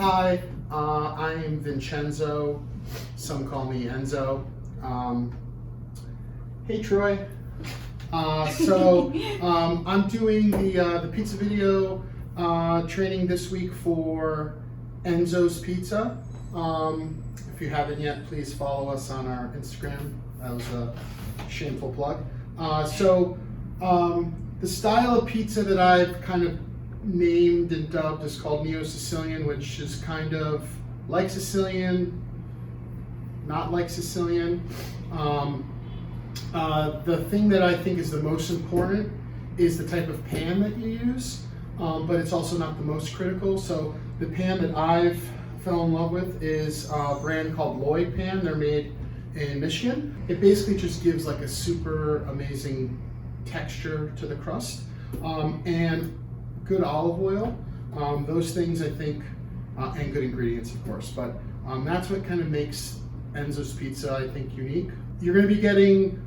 Hi, I'm Vincenzo. Some call me Enzo. Hey Troy. I'm doing the pizza video training this week for Enzo's Pizza. If you haven't yet, please follow us on our Instagram. That was a shameful plug. The style of pizza that I've kind of named and dubbed is called Neo-Sicilian, which is kind of like Sicilian, not like Sicilian. The thing that I think is the most important is the type of pan that you use, but it's also not the most critical. So the pan that I've fell in love with is a brand called Lloyd pan. They're made in Michigan. It basically just gives like a super amazing texture to the crust, and good olive oil. Those things I think, and good ingredients of course, but that's what kind of makes Enzo's Pizza I think unique. You're going to be getting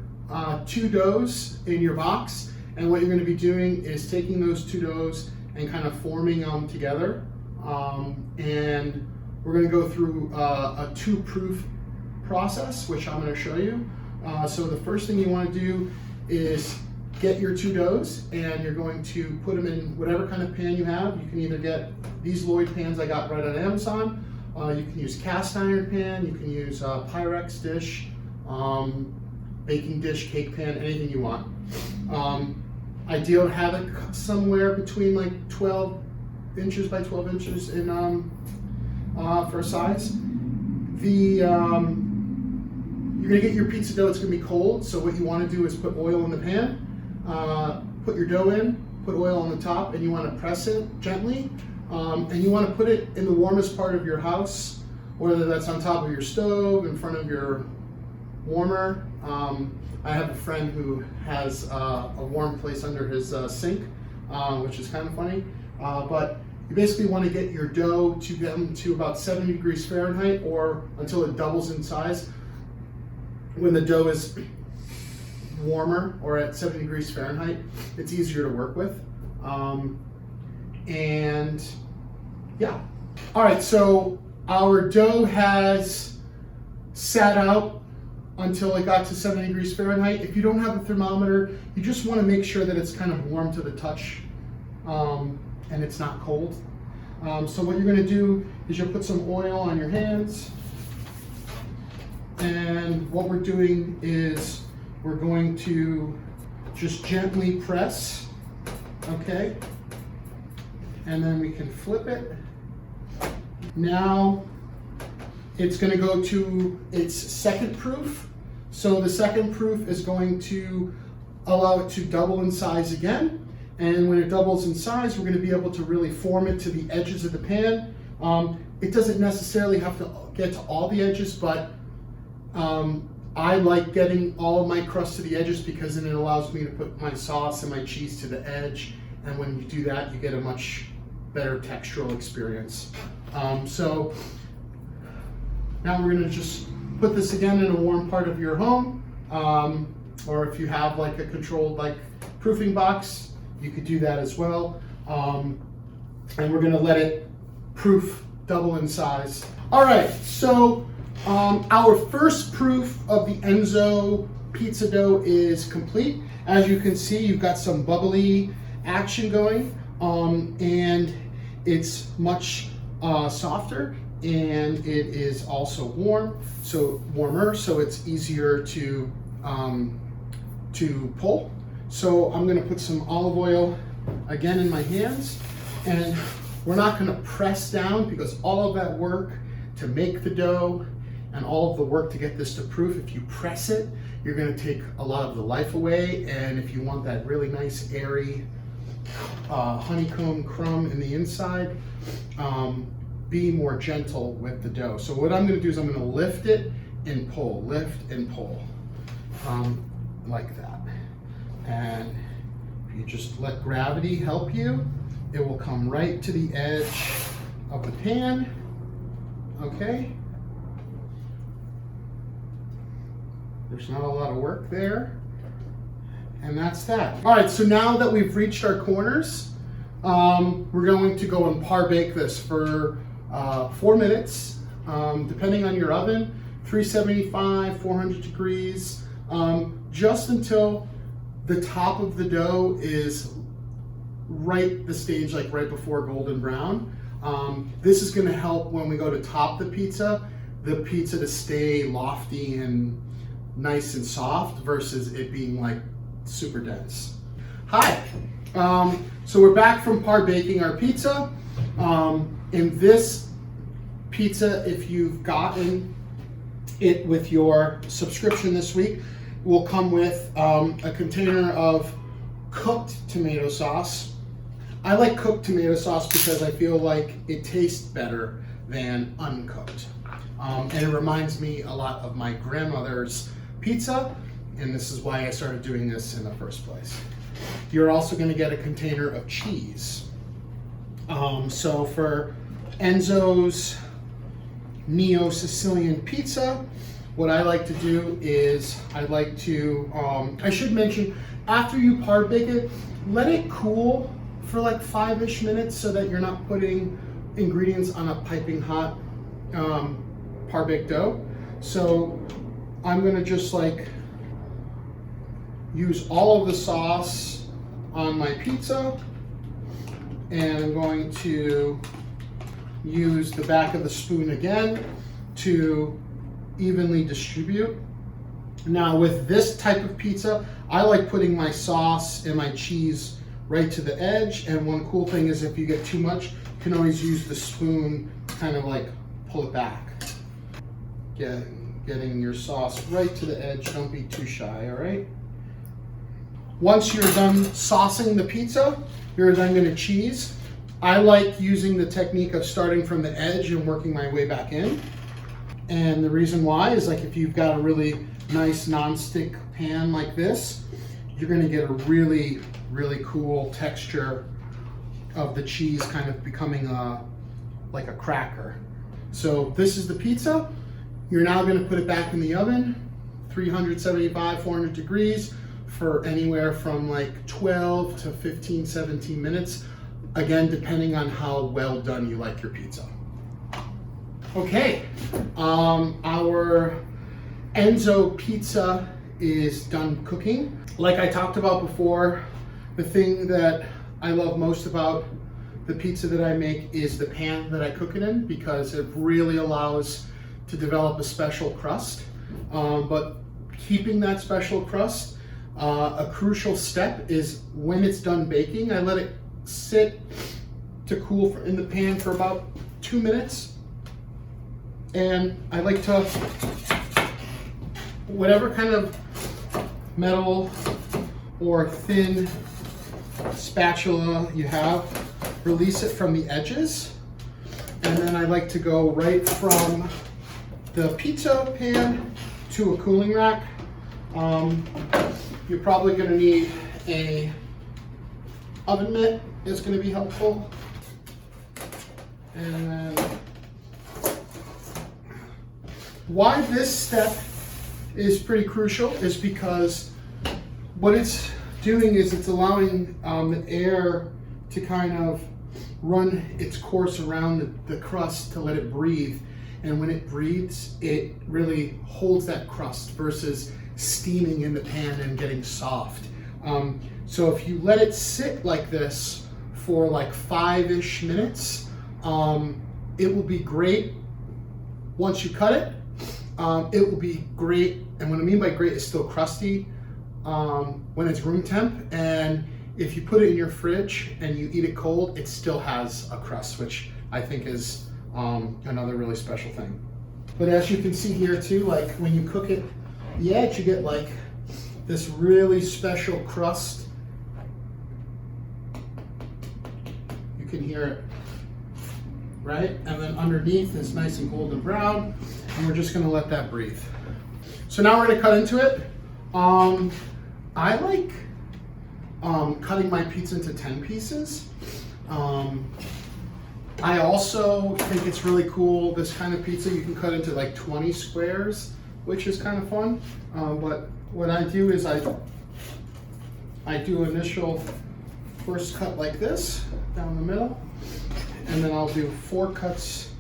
2 doughs in your box, and what you're going to be doing is taking those 2 doughs and kind of forming them together, and we're going to go through a 2-proof process, which I'm going to show you. So the first thing you want to do is get your 2 doughs, and you're going to put them in whatever kind of pan you have. You can either get these Lloyd pans I got right on Amazon. You can use cast iron pan, you can use Pyrex dish, baking dish, cake pan, anything you want. Ideal to have it somewhere between like 12 inches by 12 inches in for a size. You're gonna get your pizza dough, it's gonna be cold, so what you wanna do is put oil in the pan, put your dough in, put oil on the top, and you wanna press it gently, and you wanna put it in the warmest part of your house, whether that's on top of your stove, in front of your warmer. I have a friend who has a warm place under his sink, which is kind of funny, but you basically want to get your dough to get to about 70 degrees Fahrenheit, or until it doubles in size. When the dough is warmer or at 70 degrees Fahrenheit, it's easier to work with. And yeah. All right, so our dough has sat out until it got to 70 degrees Fahrenheit. If you don't have a thermometer, you just want to make sure that it's kind of warm to the touch, and it's not cold. So what you're going to do is you'll put some oil on your hands, and what we're doing is we're going to just gently press, okay? And then we can flip it. Now it's going to go to its second proof. So the second proof is going to allow it to double in size again. And when it doubles in size, we're going to be able to really form it to the edges of the pan. It doesn't necessarily have to get to all the edges, but I like getting all of my crust to the edges because then it allows me to put my sauce and my cheese to the edge. And when you do that, you get a much better textural experience. So now we're going to just put this again in a warm part of your home, or if you have like a controlled like proofing box, you could do that as well. And we're going to let it proof double in size. All right, so our first proof of the Enzo pizza dough is complete. As you can see, you've got some bubbly action going, and it's much softer, and it is also warmer, so it's easier to pull. So I'm going to put some olive oil again in my hands, and we're not going to press down because all of that work to make the dough and all of the work to get this to proof, if you press it, you're going to take a lot of the life away. And if you want that really nice airy honeycomb crumb in the inside, be more gentle with the dough. So what I'm going to do is I'm going to lift it and pull, lift and pull, like that. And if you just let gravity help you, it will come right to the edge of the pan, okay? There's not a lot of work there. And that's that. All right, so now that we've reached our corners, we're going to go and par bake this for 4 minutes, depending on your oven, 375, 400 degrees, just until the top of the dough is right the stage, like right before golden brown. This is going to help when we go to top the pizza to stay lofty and nice and soft versus it being like super dense. Hi, so we're back from par baking our pizza. In this pizza, if you've gotten it with your subscription this week, will come with a container of cooked tomato sauce. I like cooked tomato sauce because I feel like it tastes better than uncooked. And it reminds me a lot of my grandmother's pizza, and this is why I started doing this in the first place. You're also going to get a container of cheese. So for Enzo's Neo-Sicilian pizza, what I like to do is I like to, I should mention, after you par bake it, let it cool for like 5-ish minutes so that you're not putting ingredients on a piping hot par baked dough. So I'm gonna just like use all of the sauce on my pizza, and I'm going to use the back of the spoon again to evenly distribute. Now with this type of pizza, I like putting my sauce and my cheese right to the edge, and one cool thing is if you get too much, you can always use the spoon to kind of like pull it back. Getting your sauce right to the edge, don't be too shy, all right? Once you're done saucing the pizza, you're then gonna cheese. I like using the technique of starting from the edge and working my way back in. And the reason why is like if you've got a really nice non-stick pan like this, you're gonna get a really, really cool texture of the cheese kind of becoming like a cracker. So this is the pizza. You're now gonna put it back in the oven, 375, 400 degrees for anywhere from like 12 to 15, 17 minutes. Again, depending on how well done you like your pizza. Okay, our Enzo pizza is done cooking. Like I talked about before, the thing that I love most about the pizza that I make is the pan that I cook it in, because it really allows to develop a special crust. But keeping that special crust, a crucial step is when it's done baking, I let it sit to cool in the pan for about 2 minutes. And I like to, whatever kind of metal or thin spatula you have, release it from the edges. And then I like to go right from the pizza pan to a cooling rack. You're probably gonna need a oven mitt, is gonna be helpful. And then why this step is pretty crucial is because what it's doing is it's allowing the air to kind of run its course around the crust to let it breathe. And when it breathes, it really holds that crust versus steaming in the pan and getting soft. So if you let it sit like this for like 5-ish minutes, it will be great once you cut it. It will be great, and what I mean by great is still crusty when it's room temp, and if you put it in your fridge and you eat it cold, it still has a crust, which I think is another really special thing. But as you can see here too, like when you cook it, the edge, you get like this really special crust. You can hear it, right? And then underneath is nice and golden brown, and we're just gonna let that breathe. So now we're gonna cut into it. I like cutting my pizza into 10 pieces. I also think it's really cool, this kind of pizza, you can cut into like 20 squares, which is kind of fun. But what I do is I do initial first cut like this, down the middle, and then I'll do 4 cuts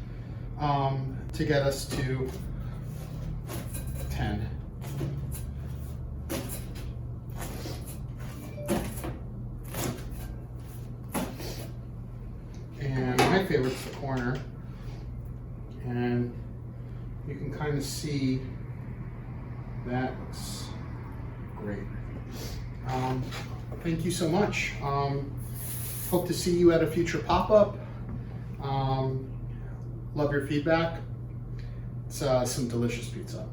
to get us to 10. And my favorite's the corner. And you can kind of see that looks great. Thank you so much. Hope to see you at a future pop-up. Love your feedback. It's some delicious pizza.